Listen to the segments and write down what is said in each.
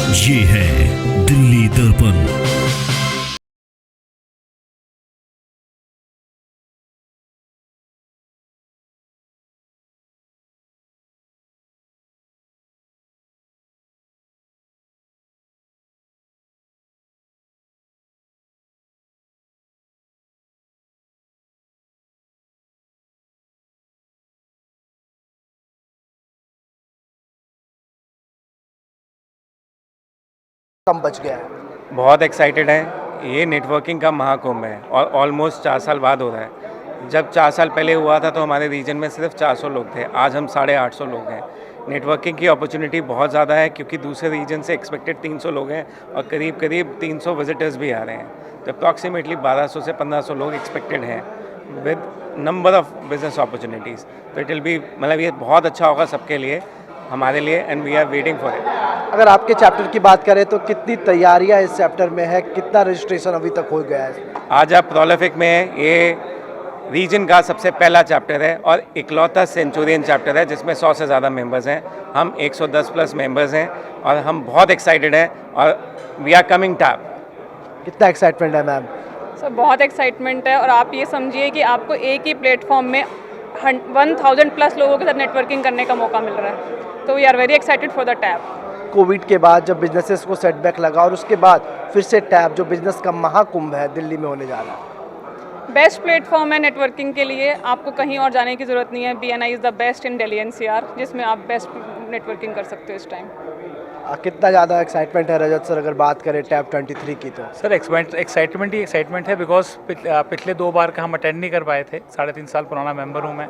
ये है दिल्ली दर्पण। कम बच गया है। बहुत एक्साइटेड है। ये नेटवर्किंग का महाकुंभ है और ऑलमोस्ट 4 साल बाद हो रहा है। जब 4 साल पहले हुआ था तो हमारे रीजन में सिर्फ 400 लोग थे, आज हम 850 लोग हैं। नेटवर्किंग की अपॉर्चुनिटी बहुत ज़्यादा है क्योंकि दूसरे रीजन से एक्सपेक्टेड 300 लोग हैं और करीब करीब 300 विजिटर्स भी आ रहे हैं। तो अप्रॉक्सीमेटली 1200 से 1500 लोग एक्सपेक्टेड हैं with number of business opportunities. तो इट विल बी, मतलब ये बहुत अच्छा होगा सबके लिए, हमारे लिए, and we are waiting for it. अगर आपके चैप्टर की बात करें तो कितनी तैयारियां इस चैप्टर में है, कितना रजिस्ट्रेशन अभी तक हो गया है? आज आप प्रोलिफिक में है, ये रीजन का सबसे पहला चैप्टर है और इकलौता सेंचुरियन चैप्टर है जिसमें 100 से ज़्यादा मेंबर्स हैं। हम 110 प्लस मेंबर्स हैं और हम बहुत एक्साइटेड हैं और वी आर कमिंग टॉप। कितना एक्साइटमेंट है मैम? सर बहुत एक्साइटमेंट है और आप ये समझिए कि आपको एक ही प्लेटफॉर्म में 1000 प्लस लोगों के साथ नेटवर्किंग करने का मौका मिल रहा है। तो we are very excited for the tab. Covid के बाद जब बिजनेसेस को सेटबैक लगा और उसके बाद फिर से टैब जो बिजनेस का महाकुंभ है दिल्ली में होने जा रहा है, बेस्ट प्लेटफॉर्म है नेटवर्किंग के लिए। आपको कहीं और जाने की ज़रूरत नहीं है। BNI is the best in Delhi NCR, जिसमें आप बेस्ट नेटवर्किंग कर सकते हो इस टाइम। कितना ज़्यादा एक्साइटमेंट है रजत सर अगर बात करें टैब 23 की? तो सर एक्साइटमेंट ही एक्साइटमेंट है बिकॉज पिछले 2 बार का हम अटेंड नहीं कर पाए थे। 3.5 साल पुराना मेंबर हूँ मैं,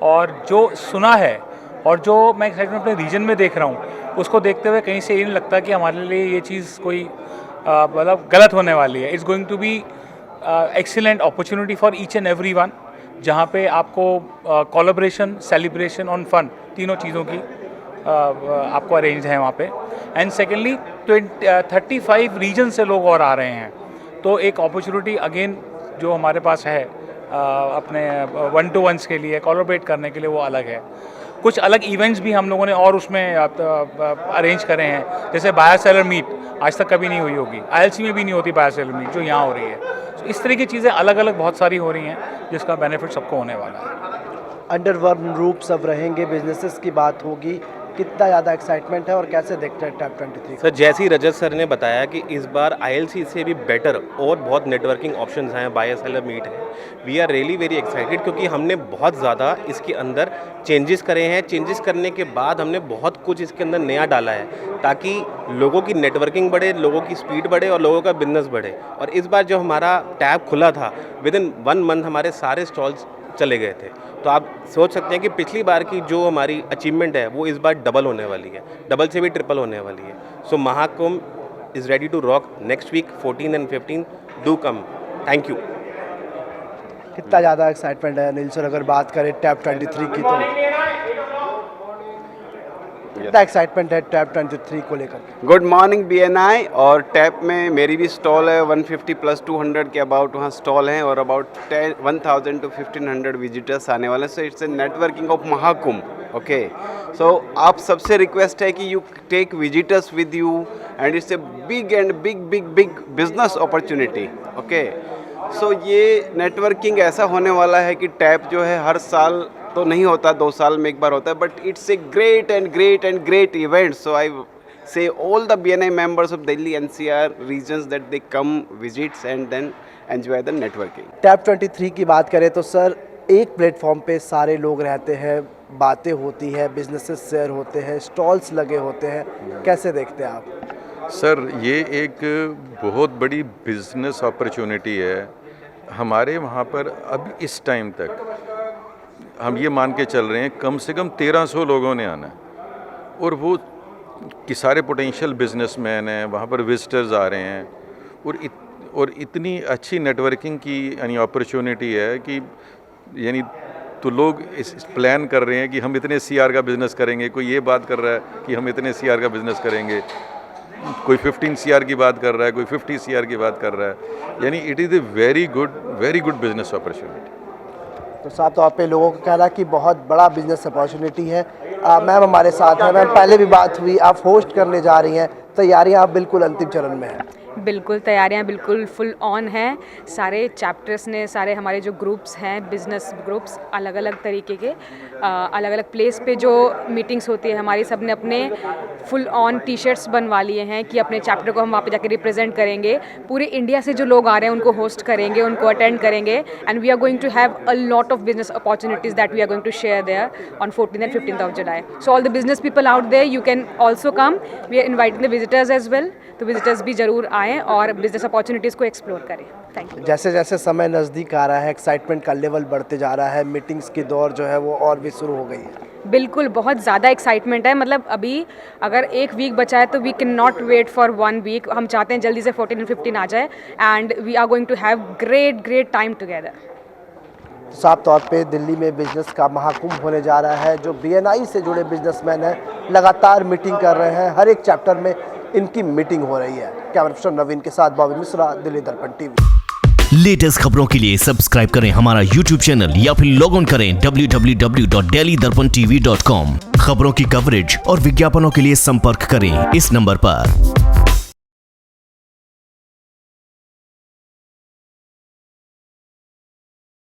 और जो सुना है और जो मैं एक्साइटमेंट अपने रीजन में देख रहा हूँ उसको देखते हुए कहीं से ये नहीं लगता कि हमारे लिए ये चीज़ कोई मतलब गलत होने वाली है। It's going to be excellent opportunity for each and every one, जहाँ पे आपको कोलैबोरेशन, सेलिब्रेशन ऑन फन, तीनों चीज़ों की आपको अरेंज है वहाँ पे। एंड सेकेंडली 35 रीजन से लोग और आ रहे हैं, तो एक अपॉर्चुनिटी अगेन जो हमारे पास है अपने 1-to-1s के लिए कोलैबोरेट करने के लिए, वो अलग है। कुछ अलग इवेंट्स भी हम लोगों ने और उसमें अरेंज करे हैं, जैसे बायर सेलर मीट आज तक कभी नहीं हुई होगी, ILC में भी नहीं होती बायर सेलर मीट जो यहाँ हो रही है। तो इस तरह की चीज़ें अलग अलग बहुत सारी हो रही हैं जिसका बेनिफिट सबको होने वाला है। अंडर वन रूप सब रहेंगे, बिजनेसेस की बात होगी, कितना ज़्यादा एक्साइटमेंट है और कैसे देखते हैं टैब 23? सर जैसे ही रजत सर ने बताया कि इस बार ILC से भी बेटर और बहुत नेटवर्किंग ऑप्शंस हैं, बायर सेलर मीट है, we are really very excited क्योंकि हमने बहुत ज़्यादा इसके अंदर चेंजेस करे हैं। चेंजेस करने के बाद हमने बहुत कुछ इसके अंदर नया डाला है ताकि लोगों की नेटवर्किंग बढ़े, लोगों की स्पीड बढ़े और लोगों का बिजनेस बढ़े। और इस बार जो हमारा टैब खुला था, विद इन 1 मंथ हमारे सारे स्टॉल्स चले गए थे। तो आप सोच सकते हैं कि पिछली बार की जो हमारी अचीवमेंट है वो इस बार डबल होने वाली है, डबल से भी ट्रिपल होने वाली है। So Mahakumbh is ready to rock next week 14 and 15। Do come. Thank you. कितना ज़्यादा एक्साइटमेंट है अनिल सर अगर बात करें टैब 23 की? तो कितना एक्साइटमेंट है टैब 23 को लेकर? Good morning BNI। और टैप में मेरी भी स्टॉल है, 150 प्लस 200 के अबाउट वहाँ स्टॉल हैं और अबाउट 1000 to 1500 विजिटर्स आने वाले हैं। So it's a networking of Mahakumbh. Okay, so आप सबसे रिक्वेस्ट है कि you take visitors with you and it's a big and big business opportunity. Okay, so ये नेटवर्किंग ऐसा होने वाला है कि टैप जो है हर साल तो नहीं होता, 2 साल में एक बार होता है, but it's a great event. So I say all the BNI members of Delhi NCR regions that they come visits and then enjoy the networking। Tab 23 की बात करें तो सर एक प्लेटफॉर्म पे सारे लोग रहते हैं, बातें होती है, बिजनेसेस शेयर होते हैं, स्टॉल्स लगे होते हैं, कैसे देखते हैं आप? सर ये एक बहुत बड़ी बिजनेस अपॉर्चुनिटी है हमारे वहाँ पर। अब इस टाइम तक हम ये मान के चल रहे हैं कम से कम 1300 लोगों ने आना है, और वो कि सारे पोटेंशियल बिजनेसमैन हैं, वहाँ पर विजिटर्स आ रहे हैं, और इतनी अच्छी नेटवर्किंग की यानी अपॉर्चुनिटी है कि यानी तो लोग इस प्लान कर रहे हैं कि हम इतने CR का बिज़नेस करेंगे, कोई ये बात कर रहा है कि हम इतने CR का बिज़नेस करेंगे, कोई 15 CR की बात कर रहा है, कोई 50 CR की बात कर रहा है। यानी it is a very good business opportunity. तो साफ तौर पे लोगों का कहना कि बहुत बड़ा बिजनेस अपॉर्चुनिटी है। मैम हमारे साथ हैं, मैम पहले भी बात हुई, आप होस्ट करने जा रही हैं तैयारियां अब बिल्कुल अंतिम चरण में हैं। बिल्कुल तैयारियां बिल्कुल फुल ऑन हैं। सारे चैप्टर्स ने, सारे हमारे जो ग्रुप्स हैं, बिजनेस ग्रुप्स, अलग अलग तरीके के अलग अलग प्लेस पे जो मीटिंग्स होती है हमारी, सब ने अपने फुल ऑन टी शर्ट्स बनवा लिए हैं कि अपने चैप्टर को हम वहाँ पे जाके रिप्रेजेंट करेंगे। पूरे इंडिया से जो लोग आ रहे हैं उनको होस्ट करेंगे, उनको अटेंड करेंगे, and we are going to have a lot of business opportunities that we are going to share there on 14th and 15th of July. So all the business people out there, you can also come. We are inviting the visitors as well. तो visitors भी ज़रूर आएँ और business opportunities को explore करें। Thank you. जैसे जैसे समय नज़दीक आ रहा है, एक्साइटमेंट का लेवल बढ़ते जा रहा है, मीटिंग्स की दौर जो है वो और भी शुरू हो गई है। बिल्कुल, बहुत ज़्यादा एक्साइटमेंट है। मतलब अभी अगर एक वीक बचा है तो we can not wait for 1 week. हम चाहते हैं जल्दी से 14 और 15 आ जाए, and we are going to have great time together. साफ तौर पे दिल्ली में बिजनेस का महाकुंभ होने जा रहा है। जो BNI से जुड़े बिजनेसमैन हैं लगातार मीटिंग कर रहे हैं, हर एक चैप्टर में इनकी मीटिंग हो रही है। कैमरा पर्सन नवीन के साथ बॉबी मिश्रा, दिल्ली दर्पण TV। लेटेस्ट खबरों के लिए सब्सक्राइब करें हमारा YouTube चैनल या फिर लॉग ऑन करें www.delhidarpantv.com। खबरों की कवरेज और विज्ञापनों के लिए संपर्क करें इस नंबर पर।